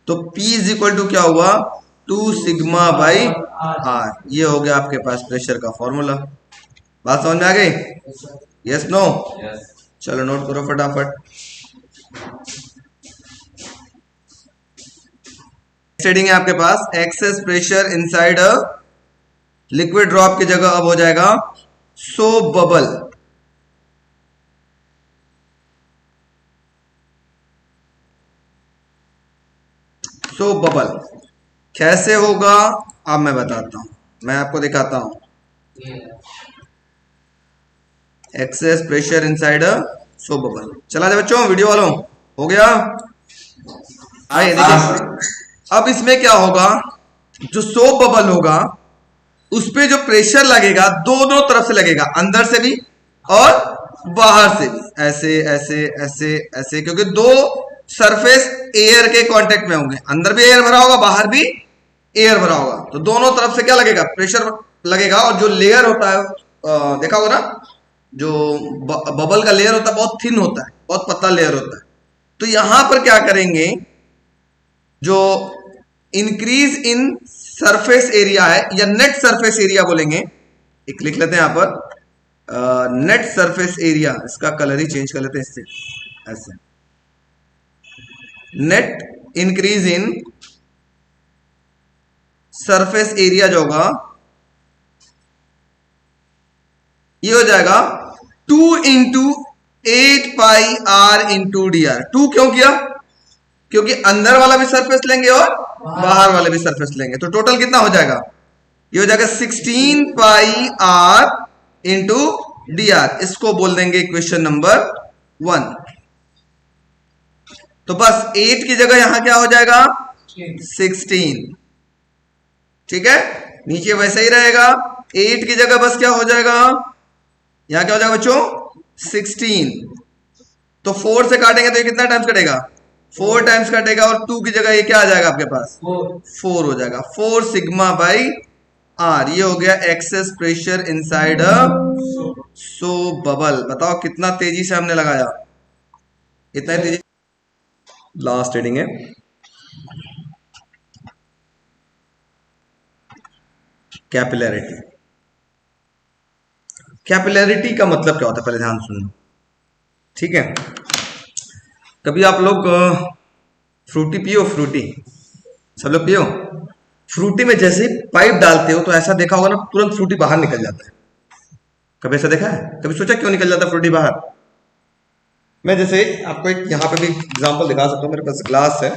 तो P इज इक्वल टू क्या हुआ? 2 सिग्मा बाई आर। ये हो गया आपके पास प्रेशर का फॉर्मूला। बात समझ में आ गई? Yes no? चलो नोट करो फटाफट। स्टेडिंग है आपके पास excess pressure inside a liquid drop की जगह अब हो जाएगा सोप बबल। सोप बबल कैसे होगा अब मैं बताता हूं, मैं आपको दिखाता हूं। Access pressure inside a soap bubble. चला जाए बच्चों, वीडियो वालों, हो गया? आइए देखिए, अब इसमें क्या होगा? जो सोप बबल होगा उस पे जो प्रेशर लगेगा दोनों तरफ से लगेगा, अंदर से भी और बाहर से भी, ऐसे ऐसे ऐसे ऐसे, क्योंकि दो सरफेस एयर के कांटेक्ट में होंगे, अंदर भी एयर भरा होगा बाहर भी एयर भरा होगा, तो दोनों तरफ से क्या लगेगा? प्रेशर लगेगा। और जो लेयर होता है देखा होगा ना, जो बबल का लेयर होता है बहुत थिन होता है, बहुत पतला लेयर होता है। तो यहां पर क्या करेंगे, जो इंक्रीज इन सरफेस एरिया है या नेट सरफेस एरिया बोलेंगे, एक लिख लेते हैं यहां पर नेट सरफेस एरिया, इसका कलर ही चेंज कर लेते हैं इससे, ऐसे net increase in surface area जो होगा ये हो जाएगा 2 into 8 pi R into D R. 2 क्यों किया, क्योंकि अंदर वाला भी सरफेस लेंगे और बाहर वाले भी सरफेस लेंगे, तो टोटल कितना हो जाएगा, ये हो जाएगा 16 पाई आर इंटू डी आर। इसको बोल देंगे इक्वेशन नंबर 1। तो बस 8 की जगह यहां क्या हो जाएगा 16, ठीक है, नीचे वैसे ही रहेगा। 8 की जगह बस क्या हो जाएगा, यहां क्या हो जाएगा बच्चों 16, तो 4 से काटेंगे तो ये कितना टाइम्स कटेगा, 4 टाइम्स कटेगा, और 2 की जगह ये क्या आ जाएगा आपके पास 4 हो जाएगा, 4 सिग्मा बाई आर। ये हो गया access pressure inside a soap bubble. बताओ कितना तेजी से हमने लगाया, इतना तेजी। लास्ट रीडिंग है, कैपिलैरिटी। कैपिलैरिटी का मतलब क्या होता है, पहले ध्यान सुनना, ठीक है। कभी आप लोग फ्रूटी पियो, फ्रूटी सब लोग पियो। फ्रूटी में जैसे ही पाइप डालते हो तो ऐसा देखा होगा ना, तुरंत फ्रूटी बाहर निकल जाता है। कभी ऐसा देखा है, कभी सोचा क्यों निकल जाता है फ्रूटी बाहर? मैं जैसे आपको एक यहाँ पे भी एग्जांपल दिखा सकता हूँ, मेरे पास ग्लास है,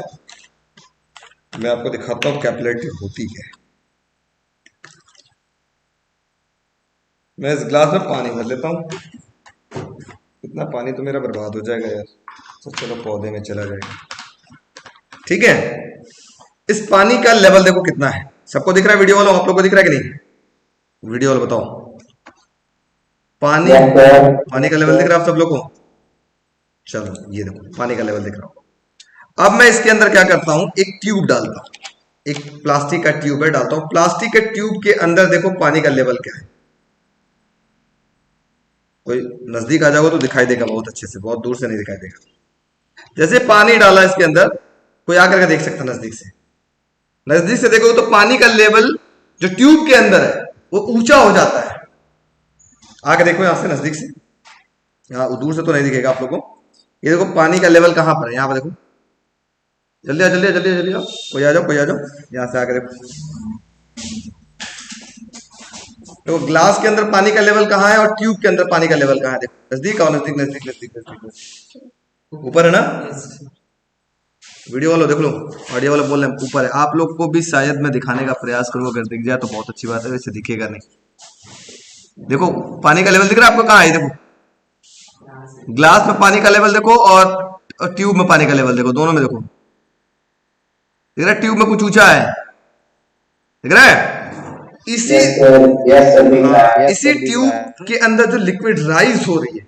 मैं आपको दिखाता हूँ कैपिलैरिटी होती है। मैं इस ग्लास में पानी भर लेता हूँ, इतना पानी तो मेरा बर्बाद हो जाएगा यार, तो चलो पौधे में चला जाएगा, ठीक है। इस पानी का लेवल देखो कितना है, सबको दिख रहा है, वीडियो वालों आप लोग को दिख रहा है कि नहीं, वीडियो वालों बताओ, पानी का लेवल दिख रहा है आप सब लोग को? चलो ये देखो पानी का लेवल दिख रहा हूं। अब मैं इसके अंदर क्या करता हूं, एक ट्यूब डालता हूं, एक प्लास्टिक का ट्यूब है डालता हूं। प्लास्टिक के ट्यूब के अंदर देखो पानी का लेवल क्या है, कोई नजदीक आ जाओगे तो दिखाई देगा बहुत अच्छे से, बहुत दूर से नहीं दिखाई देगा। जैसे पानी डाला इसके अंदर, कोई आकर के देख सकता नजदीक से, नजदीक से देखोगे तो पानी का लेवल जो ट्यूब के अंदर है वो ऊंचा हो जाता है। आगे देखो यहां से नजदीक से, यहां दूर से तो नहीं दिखेगा आप लोगों को। ये देखो पानी का लेवल कहां पर है, यहां पर देखो, जल्दी आ जल्दी आ जल्दी आ जल्दी आओ, कोई आ जाओ कोई आ जाओ, यहां से आके देखो। तो ग्लास के अंदर पानी का लेवल कहां है और ट्यूब के अंदर पानी का लेवल कहां है, देखो नजदीक आओ, नजदीक नजदीक नजदीक नजदीक, ऊपर है ना, वीडियो वालों देख लो, ऑडियो वाले बोल रहे हैं ऊपर है। आप लोग को भी शायद मैं दिखाने का प्रयास करूँ, अगर दिख जाए तो बहुत अच्छी बात है, वैसे दिखेगा नहीं। देखो पानी का लेवल दिख रहा है आपको, कहाँ है, देखो ग्लास में पानी का लेवल देखो और ट्यूब में पानी का लेवल देखो, दोनों में देखो, दिख रहा है ट्यूब में कुछ ऊंचा है, दिख रहा है। इसी ट्यूब के अंदर जो लिक्विड राइज हो रही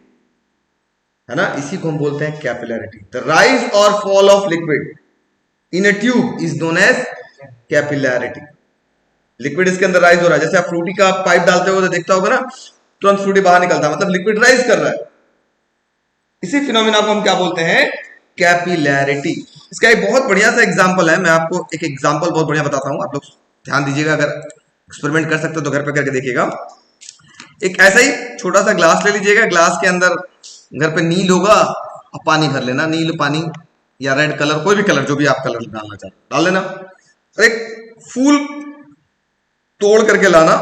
है ना, इसी को हम बोलते हैं कैपिलैरिटी। द राइज और fall of liquid in a tube is known as capillarity. Liquid इसके अंदर राइज हो रहा है, जैसे आप फ्रूटी का पाइप डालते हो तो देखता होगा ना, तुरंत फ्रूटी बाहर निकलता है, मतलब लिक्विड राइज कर रहा है। इसी फिनोमिना को हम क्या बोलते हैं, कैपिलैरिटी। इसका एक बहुत बढ़िया सा एग्जांपल है, मैं आपको एक एग्जांपल बहुत बढ़िया बताता हूं, आप लोग ध्यान दीजिएगा, अगर एक्सपेरिमेंट कर सकते हो तो घर पे करके देखिएगा। एक ऐसा ही छोटा सा ग्लास ले लीजिएगा, ग्लास के अंदर घर पे नील होगा और पानी भर लेना, नील पानी या रेड कलर, कोई भी कलर, जो भी आप कलर डालना चाहते डाल लेना। और एक फूल तोड़ करके लाना,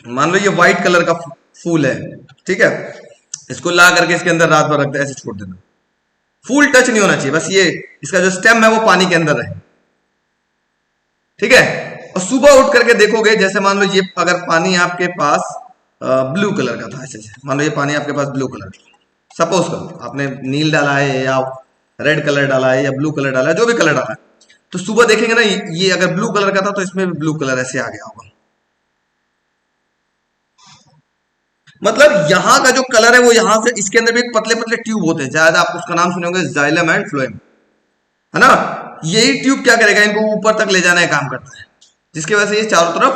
मान लो ये व्हाइट कलर का फूल है, ठीक है, इसको ला करके इसके अंदर रात भर रख दे, ऐसे छोड़ देना, फूल टच नहीं होना चाहिए, बस ये इसका जो स्टेम है वो पानी के अंदर रहे, ठीक है। और सुबह उठ करके देखोगे, जैसे मान लो ये अगर पानी आपके पास ब्लू कलर का था, ऐसे मान लो ये पानी आपके पास ब्लू कलर, सपोज करो आपने नील डाला है या रेड कलर डाला है या ब्लू कलर डाला है, जो भी कलर डाला है, तो सुबह देखेंगे ना, ये अगर ब्लू कलर का था तो इसमें भी ब्लू कलर ऐसे आ गया होगा। मतलब यहां का जो कलर है वो यहां से, इसके अंदर भी एक पतले पतले ट्यूब होते हैं, शायद आप उसका नाम सुने होंगे, जाइलम एंड फ्लोएम, है ना। यही ट्यूब क्या करेगा, इनको ऊपर तक ले जाने का काम करता है, जिसकी वजह से ये चारों तरफ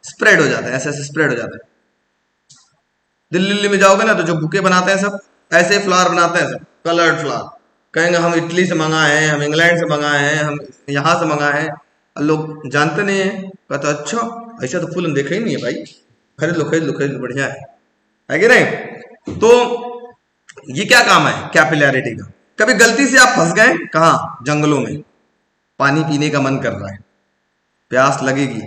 स्प्रेड हो जाता है, ऐसे ऐसे स्प्रेड हो जाता है। दिल्ली में जाओगे ना तो जो बुके बनाते हैं सब ऐसे फ्लावर बनाते हैं, सब कलर्ड फ्लावर। कहेंगे हम इटली से मंगाए हैं, हम इंग्लैंड से मंगाए हैं, हम यहाँ से मंगाए हैं। और लोग जानते नहीं है, कहते अच्छा ऐसा तो फूल हम देखा ही नहीं है भाई, खरीद लो खरीद लो खरीद लो, बढ़िया है कि नहीं। तो ये क्या काम है कैपिलैरिटी का। कभी गलती से आप फंस गए कहाँ, जंगलों में, पानी पीने का मन कर रहा है, प्यास लगेगी,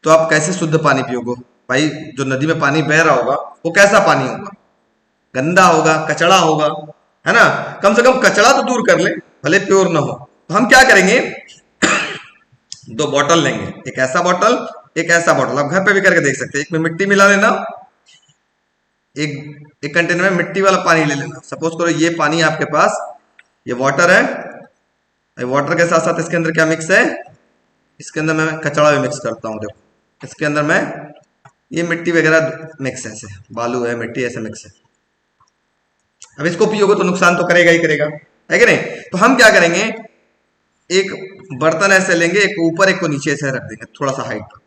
तो आप कैसे शुद्ध पानी पियोगे भाई। जो नदी में पानी बह रहा होगा वो कैसा पानी होगा, गंदा होगा, कचड़ा होगा, है ना। कम से कम कचड़ा तो दूर कर ले, भले प्योर ना हो। तो हम क्या करेंगे, दो बॉटल लेंगे, एक ऐसा बॉटल एक ऐसा बॉटल। आप घर पे भी करके देख सकते हैं। एक में मिट्टी मिला लेना, एक कंटेनर में मिट्टी वाला पानी ले लेना। सपोज करो ये पानी आपके पास, ये वाटर है, वाटर के साथ साथ इसके अंदर क्या मिक्स है, इसके अंदर मैं कचड़ा भी मिक्स करता हूँ। देखो इसके अंदर मैं ये मिट्टी वगैरह मिक्स है, ऐसे बालू है मिट्टी ऐसे मिक्स है। अब इसको पियोगे तो नुकसान तो करेगा ही करेगा, है कि नहीं। तो हम क्या करेंगे, एक बर्तन ऐसे लेंगे, एक को ऊपर एक को नीचे ऐसे रख देंगे थोड़ा सा हाइट पर।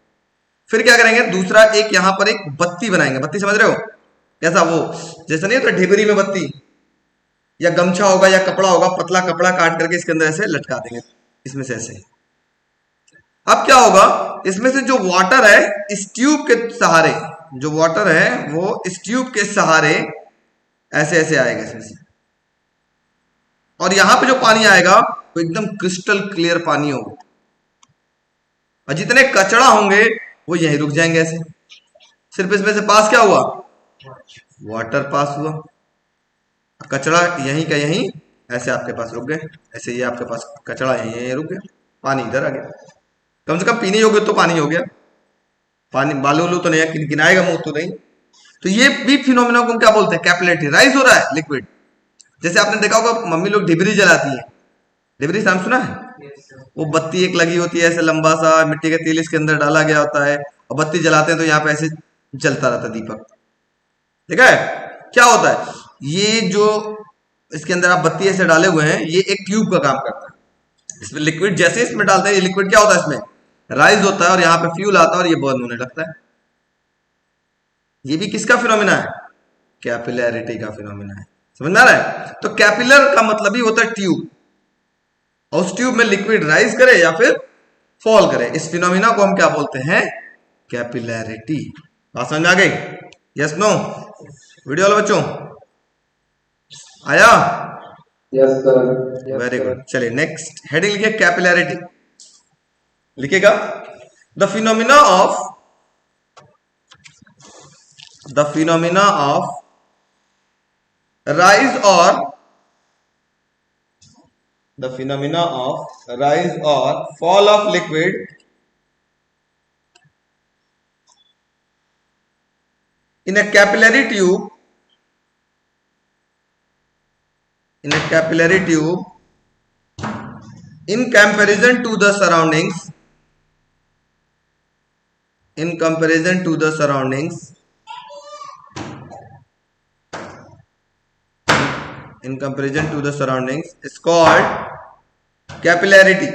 फिर क्या करेंगे, दूसरा एक यहां पर एक बत्ती बनाएंगे। बत्ती समझ रहे हो, कैसा, वो जैसा नहीं होता ढिबरी में बत्ती, या गमछा होगा या कपड़ा होगा, पतला कपड़ा काट करके इसके अंदर ऐसे लटका देंगे, इसमें से ऐसे। अब क्या होगा, इसमें से जो वाटर है इस ट्यूब के सहारे, जो वाटर है वो इस ट्यूब के सहारे ऐसे ऐसे आएगा इसमें से, और यहां पे जो पानी आएगा वो एकदम क्रिस्टल क्लियर पानी होगा, और जितने कचड़ा होंगे वो यहीं रुक जाएंगे ऐसे। सिर्फ इसमें से पास क्या हुआ, वाटर पास हुआ, कचड़ा यहीं का यहीं ऐसे आपके पास रुक गए, ऐसे ये आपके पास कचड़ा यहीं यहीं रुक गया, पानी इधर आ गया। कम से कम पीने योग्य तो पानी हो गया, पानी बालू उलू तो नहीं है, किनाएगा मुंह तो नहीं। तो ये भी फिनोमिना को क्या बोलते हैं, कैपिलैरिटी, राइज हो रहा है लिक्विड। जैसे आपने देखा होगा मम्मी लोग डिबरी जलाती है, डिबरी नाम सुना है, वो बत्ती एक लगी होती है ऐसे लंबा सा, मिट्टी का तेल इसके अंदर डाला गया होता है, और बत्ती जलाते हैं तो यहाँ पे ऐसे जलता रहता है दीपक, ठीक है। क्या होता है, ये जो इसके अंदर आप बत्ती ऐसे डाले हुए हैं, ये एक ट्यूब का काम करता है। इसमें लिक्विड जैसे इसमें डालते हैं, ये लिक्विड क्या होता है, इसमें राइज होता है और यहाँ पे फ्यूल आता है और ये बर्न होने लगता है। ये भी किसका फिनोमिना है, कैपिलैरिटी का फिनोमिना है। समझ में आ रहा है। तो कैपिलर का मतलब ही होता है ट्यूब, और उस ट्यूब में लिक्विड राइज करे या फिर फॉल करे, इस फिनोमिना को हम क्या बोलते हैं, कैपिलैरिटी। बात समझ में आ गई, यस नो। वीडियो वाले बच्चों आया, यस सर, वेरी गुड। चलिए नेक्स्ट हेडिंग लिखिए, कैपिलैरिटी लिखिएगा, the phenomena of rise or the phenomena of rise or fall of liquid in a capillary tube in comparison to the surroundings is called capillarity.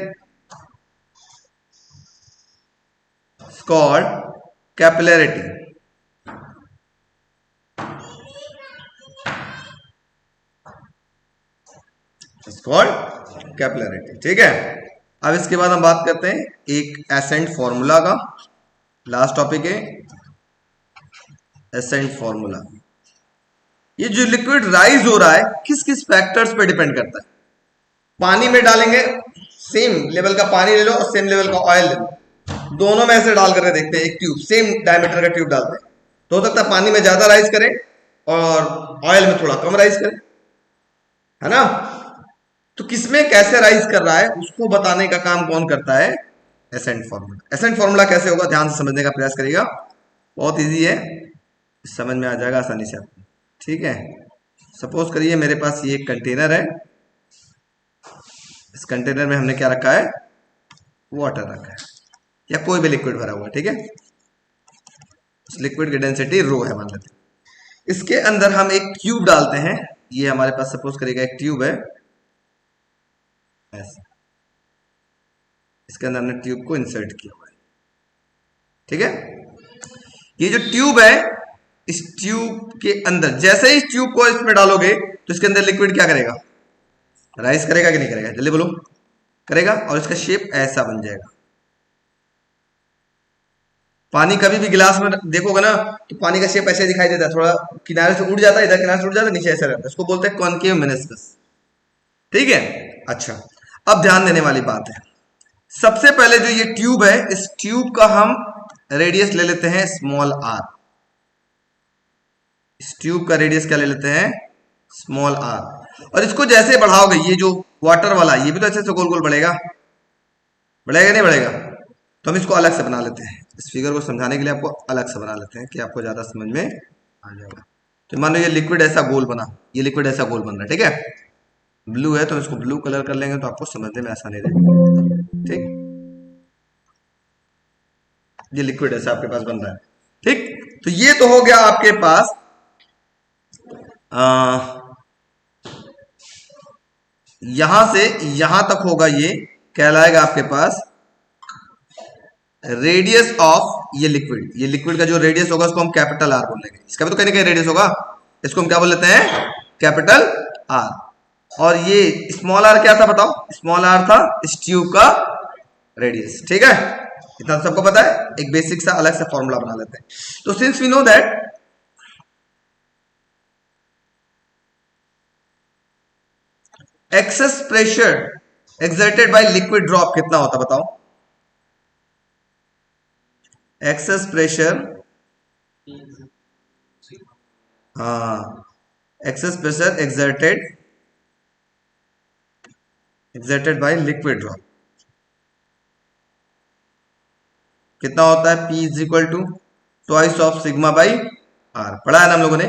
It's called capillarity. It's called capillarity. ठीक है। अब इसके बाद हम बात करते हैं एक एसेंट फॉर्मूला का, लास्ट टॉपिक है एसेंट फॉर्मूला। ये जो लिक्विड राइज हो रहा है किस किस फैक्टर्स पे डिपेंड करता है। पानी में डालेंगे, सेम लेवल का पानी ले लो और सेम लेवल का ऑयल ले लो, दोनों में ऐसे डाल करके देखते हैं, एक ट्यूब सेम डायमीटर का ट्यूब डालते हैं, तो हो सकता है पानी में ज्यादा राइज करे और ऑयल में थोड़ा कम राइज करे, है ना। तो किसमें कैसे राइज कर रहा है उसको बताने का काम कौन करता है, एसेंट फॉर्मूला। एसेंट फॉर्मूला कैसे होगा, ध्यान से समझने का प्रयास करिएगा, बहुत इजी है, समझ में आ जाएगा आसानी से आपको, ठीक है। सपोज करिए मेरे पास ये एक कंटेनर है, इस कंटेनर में हमने क्या रखा है, वाटर रखा है, या कोई भी लिक्विड भरा हुआ है, ठीक है। लिक्विड की डेंसिटी रो है मान लेते हैं। इसके अंदर हम एक ट्यूब डालते हैं, ये हमारे पास सपोज करिएगा एक ट्यूब है ऐसा, इसके अंदर हमने ट्यूब को इंसर्ट किया हुआ है, ठीक है। ये जो ट्यूब है इस ट्यूब के अंदर, जैसे ही इस ट्यूब को इसमें डालोगे तो इसके अंदर लिक्विड क्या करेगा, राइज करेगा कि नहीं करेगा, जल्दी बोलो, करेगा, और इसका शेप ऐसा बन जाएगा। पानी कभी भी गिलास में देखोगे ना तो पानी का शेप ऐसे दिखाई देता है, थोड़ा किनारे से उड़ जाता है, इधर किनारे से उड़ जाता है, नीचे ऐसे रहता है, इसको बोलते हैं कॉनकेव मेनिस्कस। ठीक है, अच्छा अब ध्यान देने वाली बात है, सबसे पहले जो ये ट्यूब है, इस ट्यूब का हम रेडियस ले लेते हैं स्मॉल आर। इस ट्यूब का रेडियस क्या ले लेते हैं, स्मॉल आर। और इसको जैसे बढ़ाओगे, ये जो वाटर वाला ये भी तो अच्छे से गोल गोल बढ़ेगा, बढ़ेगा नहीं बढ़ेगा, तो हम इसको अलग से बना लेते हैं। इस फिगर को समझाने के लिए आपको अलग से बना लेते हैं कि आपको ज्यादा समझ में आ जाएगा। तो मान लो ये लिक्विड ऐसा गोल बना, ये लिक्विड ऐसा गोल बन रहा है, ठीक है, ब्लू है तो इसको ब्लू कलर कर लेंगे तो आपको समझने में आसानी रहेगी। ठीक, ये लिक्विड ऐसा आपके पास बन रहा है। ठीक, तो ये तो हो गया आपके पास यहां से यहां तक होगा, ये कहलाएगा आपके पास रेडियस ऑफ ये लिक्विड। ये लिक्विड का जो रेडियस होगा उसको हम कैपिटल आर बोल लेंगे, इसका भी तो कहीं ना कहीं रेडियस होगा, इसको हम क्या बोल लेते हैं, कैपिटल आर। और ये स्मॉल आर क्या था बताओ, स्मॉल आर था इस ट्यूब का रेडियस। ठीक है, इतना तो सबको पता है, एक बेसिक सा अलग सा फॉर्मूला बना लेते हैं। तो since we know that excess pressure exerted by liquid drop कितना होता बताओ, एक्सेस प्रेशर, हाँ excess pressure exerted by liquid drop कितना होता है, P is equal to twice of sigma by R. पढ़ा है ना हम लोगों ने।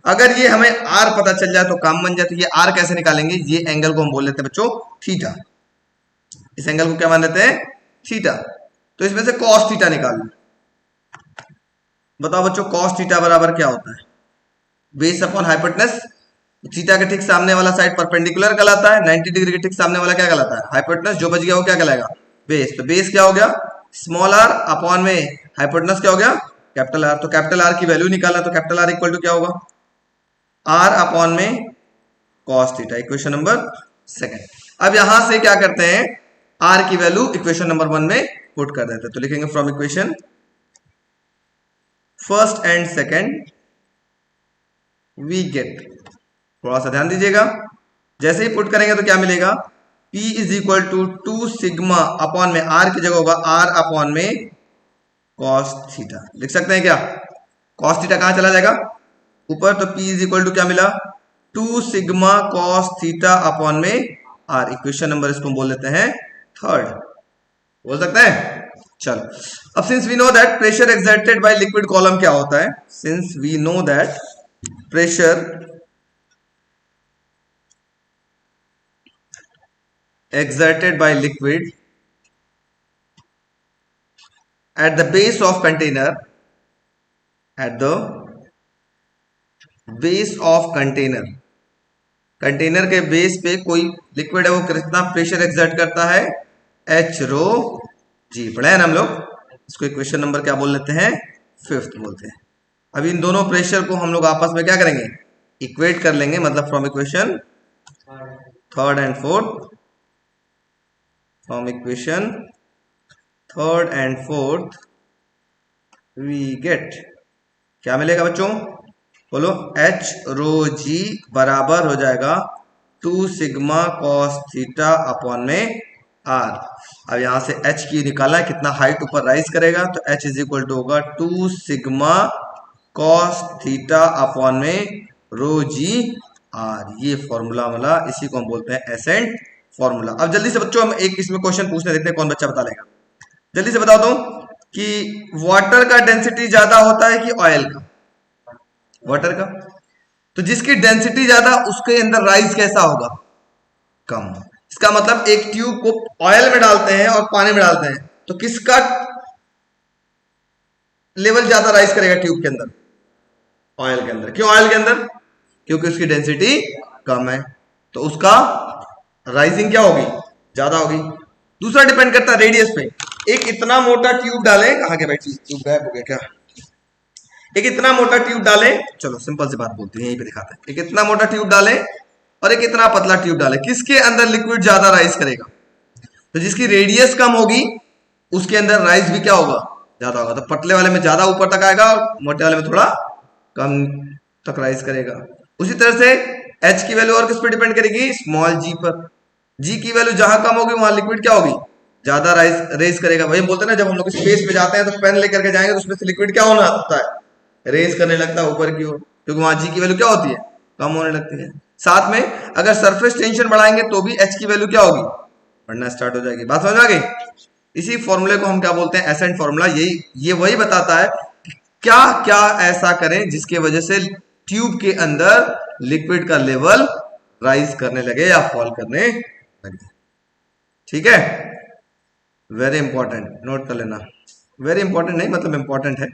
अगर ये हमें आर पता चल जाए तो काम बन जाए। तो ये आर कैसे निकालेंगे, ये एंगल को हम बोल लेते हैं बच्चों थीटा, इस एंगल को क्या मान लेते हैं, थीटा। तो इसमें से कॉस थीटा निकाल लो। बताओ बच्चों कॉस थीटा बराबर क्या होता है, बेस अपॉन हाइपोटेनस। थीटा के ठीक सामने वाला साइड परपेंडिकुलर कहलाता है, 90 डिग्री के ठीक सामने वाला क्या कहलाता है, हाइपोटेनस। जो बच गया वो क्या कहलाएगा, बेस। तो बेस क्या हो गया, स्मॉल आर अपॉन में हाइपोटेनस क्या हो गया, कैपिटल आर। तो कैपिटल आर की वैल्यू निकालना, तो कैपिटल आर इक्वल टू क्या होगा, आर अपॉन में cos theta. Equation number second. अब यहां से क्या करते हैं, आर की वैल्यू इक्वेशन नंबर 1 में पुट कर देते हैं। तो लिखेंगे from equation first and second we get, थोड़ा सा ध्यान दीजिएगा, जैसे ही पुट करेंगे तो क्या मिलेगा, P is equal to 2 sigma upon में आर की जगह होगा आर अपॉन में कॉस थीटा। लिख सकते हैं क्या, कॉस थीटा कहां चला जाएगा ऊपर, तो P इज इक्वल टू क्या मिला, 2 सिग्मा कॉस थीटा अपॉन में आर। इक्वेशन नंबर इसको बोल लेते हैं थर्ड, बोल सकते हैं। चलो अब since we know that pressure exerted by liquid column क्या होता है, since we know that pressure exerted by liquid at the base of container, at the base of container, container के बेस पे कोई लिक्विड है वो कितना प्रेशर एक्सर्ट करता है, एच रो जी। पढ़ा है ना हम लोग, इसको इक्वेशन नंबर क्या बोल लेते हैं, फिफ्थ बोलते हैं। अब इन दोनों प्रेशर को हम लोग आपस में क्या करेंगे, इक्वेट कर लेंगे, मतलब from equation third and fourth, from equation third and fourth we get, क्या मिलेगा बच्चों बोलो, एच रो जी बराबर हो जाएगा 2 सिग्मा कॉस थीटा अपॉन में आर। अब यहां से एच की निकालना है, कितना हाइट ऊपर राइज करेगा, तो एच इज इक्वल टू होगा 2 सिग्मा कॉस थीटा अपॉन में रो जी आर। ये फॉर्मूला वाला, इसी को हम बोलते हैं एसेंट फॉर्मूला। अब जल्दी से बच्चों हम एक इसमें क्वेश्चन पूछने देखते हैं कौन बच्चा बता लेगा। जल्दी से बताओ तो कि वाटर का डेंसिटी ज्यादा होता है कि ऑयल का, वाटर का। तो जिसकी डेंसिटी ज्यादा उसके अंदर राइज कैसा होगा, कम। इसका मतलब एक ट्यूब को ऑयल में डालते हैं और पानी में डालते हैं तो किसका लेवल ज्यादा राइज करेगा ट्यूब के अंदर, ऑयल के अंदर। क्यों ऑयल के अंदर, क्योंकि उसकी डेंसिटी कम है तो उसका राइजिंग क्या होगी, ज्यादा होगी। दूसरा डिपेंड करता है रेडियस पे। एक इतना मोटा ट्यूब डालें, कहां के बैठी ट्यूब गायब हो गया क्या, एक इतना मोटा ट्यूब डालें, चलो सिंपल सी बात बोलते हैं, यहीं पे दिखाते हैं। एक इतना मोटा ट्यूब डालें और एक इतना पतला ट्यूब डालें, किसके अंदर लिक्विड ज्यादा राइज करेगा? तो जिसकी रेडियस कम होगी उसके अंदर राइज भी क्या होगा? ज्यादा होगा। तो पतले वाले में ज्यादा ऊपर तक आएगा और मोटे वाले में थोड़ा कम तक राइज करेगा। उसी तरह से एच की वैल्यू और किस पे डिपेंड करेगी? स्मॉल जी पर। जी की वैल्यू जहां कम होगी वहां लिक्विड क्या होगी? ज्यादा रेस करेगा। वही बोलते हैं ना, जब हम लोग स्पेस में जाते हैं तो पेन लेकर के जाएंगे तो उसमें से लिक्विड क्या होना होता है? रेस करने लगता है ऊपर की ओर, क्योंकि वहां जी की वैल्यू क्या होती है? कम होने लगती है। साथ में अगर सरफेस टेंशन बढ़ाएंगे तो भी एच की वैल्यू क्या होगी? बढ़ना स्टार्ट हो जाएगी। बात समझ आ गई? इसी फॉर्मूले को हम क्या बोलते हैं? Ascent formula. ये वही बताता है कि क्या क्या ऐसा करें जिसके वजह से ट्यूब के अंदर लिक्विड का लेवल राइज करने लगे या फॉल करने लगे। ठीक है, वेरी इंपॉर्टेंट, नोट कर लेना। वेरी इंपॉर्टेंट नहीं मतलब इंपॉर्टेंट है।